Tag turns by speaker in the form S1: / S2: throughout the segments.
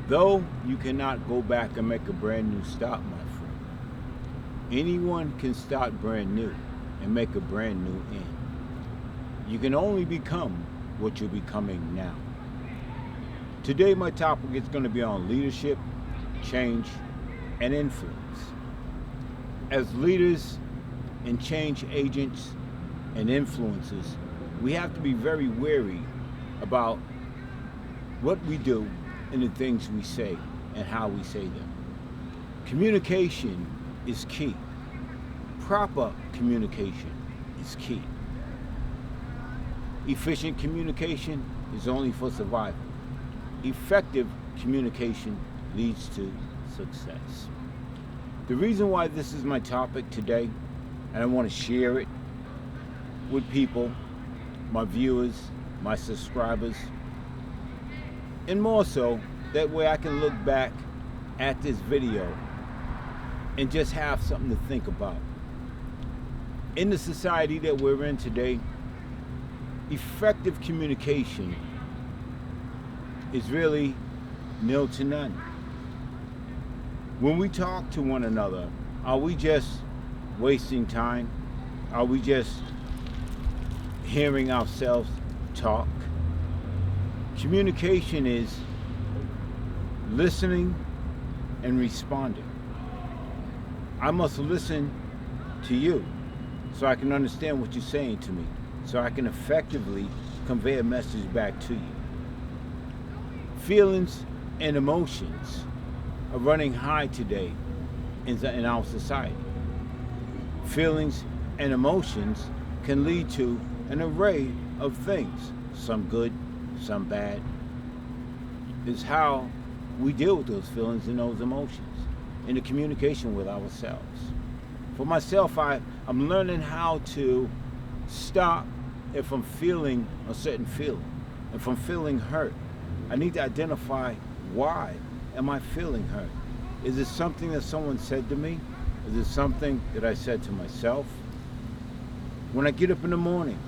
S1: Though you cannot go back and make a brand new start, my friend, anyone can start brand new and make a brand new end. You can only become what you're becoming now. Today, my topic is going to be on leadership, change, and influence. As leaders and change agents and influencers, we have to be very wary about what we do and the things we say and how we say them. Communication is key. Proper communication is key. Efficient communication is only for survival. Effective communication leads to success. The reason why this is my topic today, and I want to share it with people, my viewers, my subscribers, and more so, that way I can look back at this video and just have something to think about. In the society that we're in today, effective communication is really nil to none. When we talk to one another, are we just wasting time? Are we just hearing ourselves talk? Communication is listening and responding. I must listen to you so I can understand what you're saying to me, so I can effectively convey a message back to you. Feelings and emotions are running high today in our society. Feelings and emotions can lead to an array of things, some good, some bad. Is how we deal with those feelings and those emotions in the communication with ourselves. For myself, I'm learning how to stop if I'm feeling a certain feeling. If I'm feeling hurt, I need to identify, why am I feeling hurt? Is it something that someone said to me? Is it something that I said to myself? When I get up in the morning,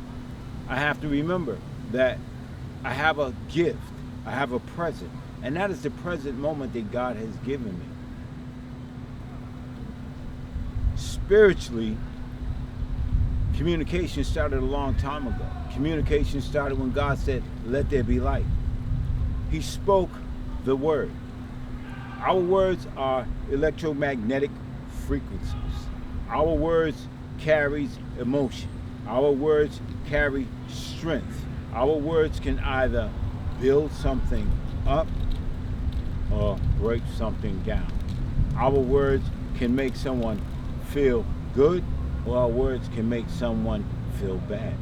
S1: I have to remember that I have a gift, I have a present, and that is the present moment that God has given me. Spiritually, communication started a long time ago. Communication started when God said, "Let there be light." He spoke the word. Our words are electromagnetic frequencies. Our words carries emotion. Our words carry strength. Our words can either build something up or break something down. Our words can make someone feel good, or our words can make someone feel bad.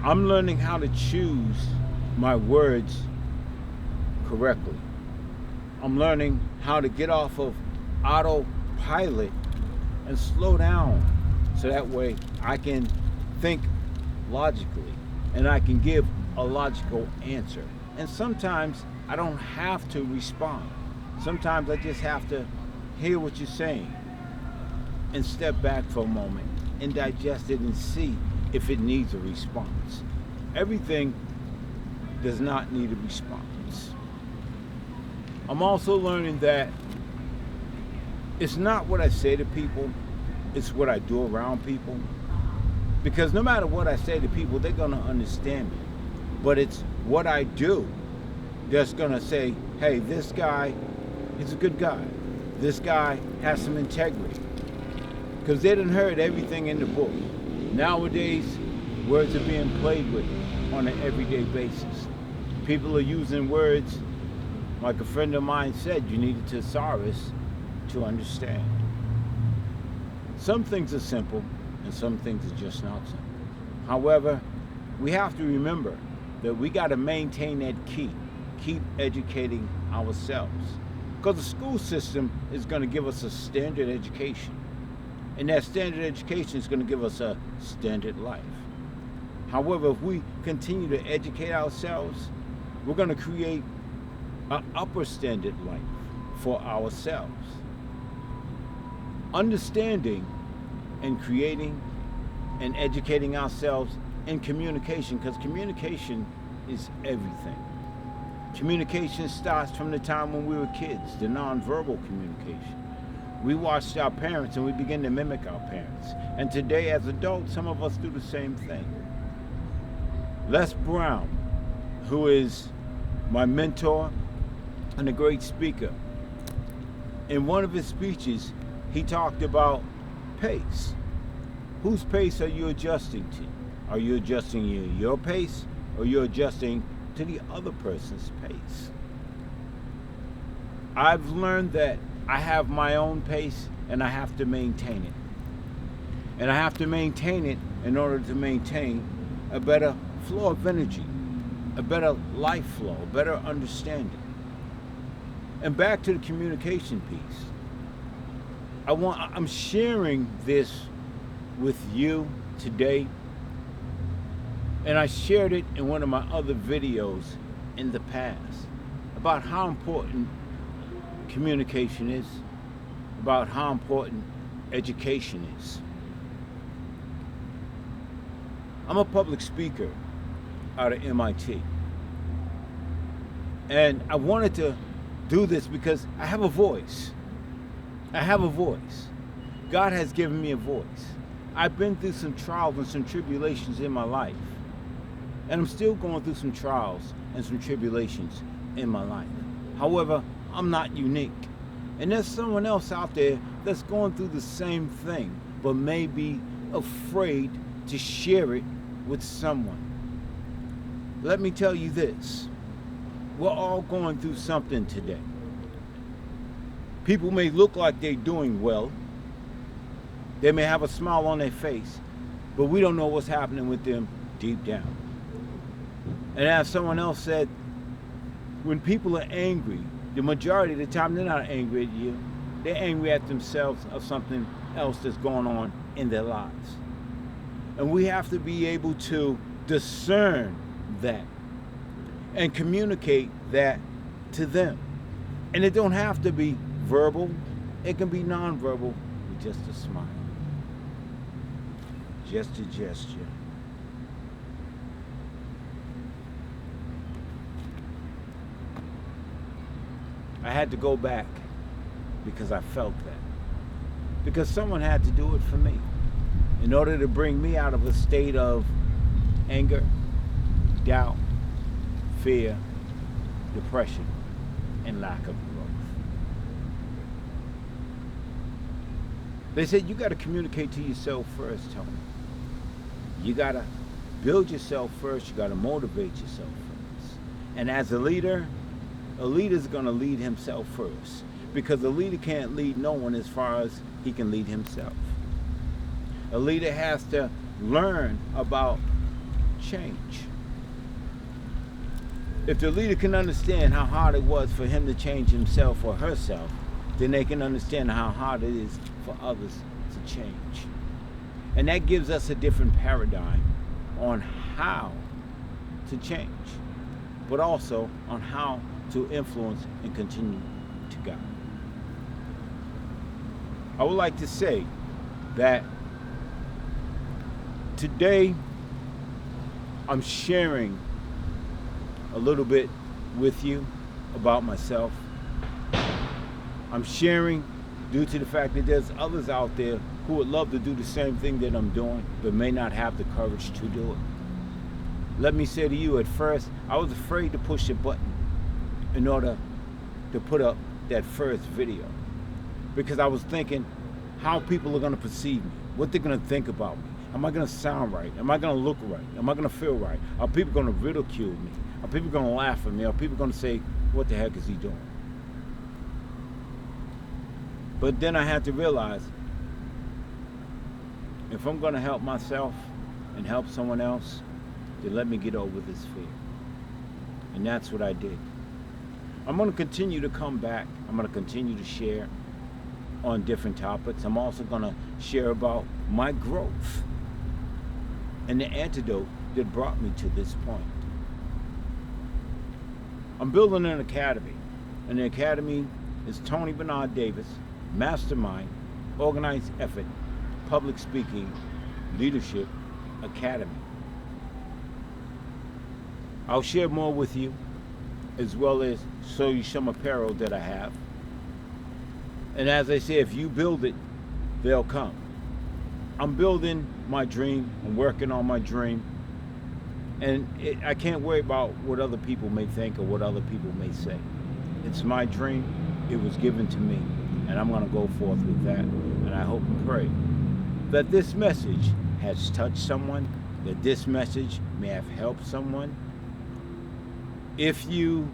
S1: I'm learning how to choose my words correctly. I'm learning how to get off of autopilot and slow down so that way I can think logically and I can give a logical answer. And sometimes I don't have to respond. Sometimes I just have to hear what you're saying and step back for a moment and digest it and see if it needs a response. Everything does not need a response. I'm also learning that it's not what I say to people, it's what I do around people. Because no matter what I say to people, they're going to understand me. But it's what I do that's going to say, hey, this guy is a good guy. This guy has some integrity. Because they done heard everything in the book. Nowadays, words are being played with on an everyday basis. People are using words, like a friend of mine said, you need a thesaurus to understand. Some things are simple, and some things are just not simple. However, we have to remember that we got to maintain that keep educating ourselves. Because the school system is going to give us a standard education. And that standard education is going to give us a standard life. However, if we continue to educate ourselves, we're going to create an upper standard life for ourselves. Understanding and creating and educating ourselves in communication, because communication is everything. Communication starts from the time when we were kids, the nonverbal communication. We watched our parents and we begin to mimic our parents. And today, as adults, some of us do the same thing. Les Brown, who is my mentor and a great speaker, in one of his speeches, he talked about pace. Whose pace are you adjusting to? Are you adjusting your pace, or you're adjusting to the other person's pace? I've learned that I have my own pace and I have to maintain it. And I have to maintain it in order to maintain a better flow of energy, a better life flow, a better understanding. And back to the communication piece. I'm sharing this with you today, and I shared it in one of my other videos in the past about how important communication is, about how important education is. I'm a public speaker out of MIT, and I wanted to do this because I have a voice. I have a voice. God has given me a voice. I've been through some trials and some tribulations in my life, and I'm still going through some trials and some tribulations in my life. However, I'm not unique. And there's someone else out there that's going through the same thing, but may be afraid to share it with someone. Let me tell you this. We're all going through something today. People may look like they're doing well. They may have a smile on their face, but we don't know what's happening with them deep down. And as someone else said, when people are angry, the majority of the time they're not angry at you. They're angry at themselves or something else that's going on in their lives. And we have to be able to discern that and communicate that to them. And it don't have to be verbal. It can be nonverbal with just a smile, just a gesture. I had to go back because I felt that. Because someone had to do it for me in order to bring me out of a state of anger, doubt, fear, depression, and lack of growth. They said you got to communicate to yourself first, Tony. You got to build yourself first. You got to motivate yourself first. And as a leader's going to lead himself first, because a leader can't lead no one as far as he can lead himself. A leader has to learn about change. If the leader can understand how hard it was for him to change himself or herself, then they can understand how hard it is for others to change. And that gives us a different paradigm on how to change, but also on how to influence and continue to guide. I would like to say that today I'm sharing a little bit with you about myself. I'm sharing due to the fact that there's others out there who would love to do the same thing that I'm doing, but may not have the courage to do it. Let me say to you, at first, I was afraid to push a button in order to put up that first video, because I was thinking how people are going to perceive me, what they're going to think about me. Am I going to sound right? Am I going to look right? Am I going to feel right? Are people going to ridicule me? Are people going to laugh at me? Are people going to say, what the heck is he doing? But then I had to realize, if I'm going to help myself and help someone else, then let me get over this fear. And that's what I did. I'm going to continue to come back. I'm going to continue to share on different topics. I'm also going to share about my growth and the antidote that brought me to this point. I'm building an academy, and the academy is Tony Bernard Davis Mastermind Organized Effort Public Speaking Leadership Academy. I'll share more with you as well as show you some apparel that I have. And as I say, if you build it, they'll come. I'm building my dream. I'm working on my dream. And I can't worry about what other people may think or what other people may say. It's my dream. It was given to me. And I'm going to go forth with that. And I hope and pray that this message has touched someone, that this message may have helped someone. If you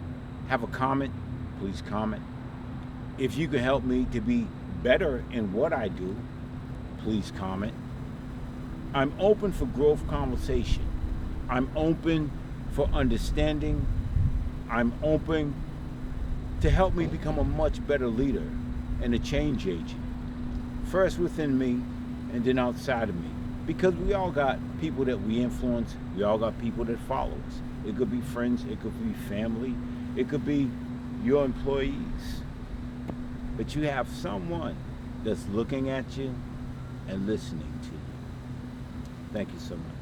S1: have a comment, please comment. If you can help me to be better in what I do, please comment. I'm open for growth conversation. I'm open for understanding. I'm open to help me become a much better leader and a change agent. First within me and then outside of me. Because we all got people that we influence. We all got people that follow us. It could be friends. It could be family. It could be your employees. But you have someone that's looking at you and listening to you. Thank you so much.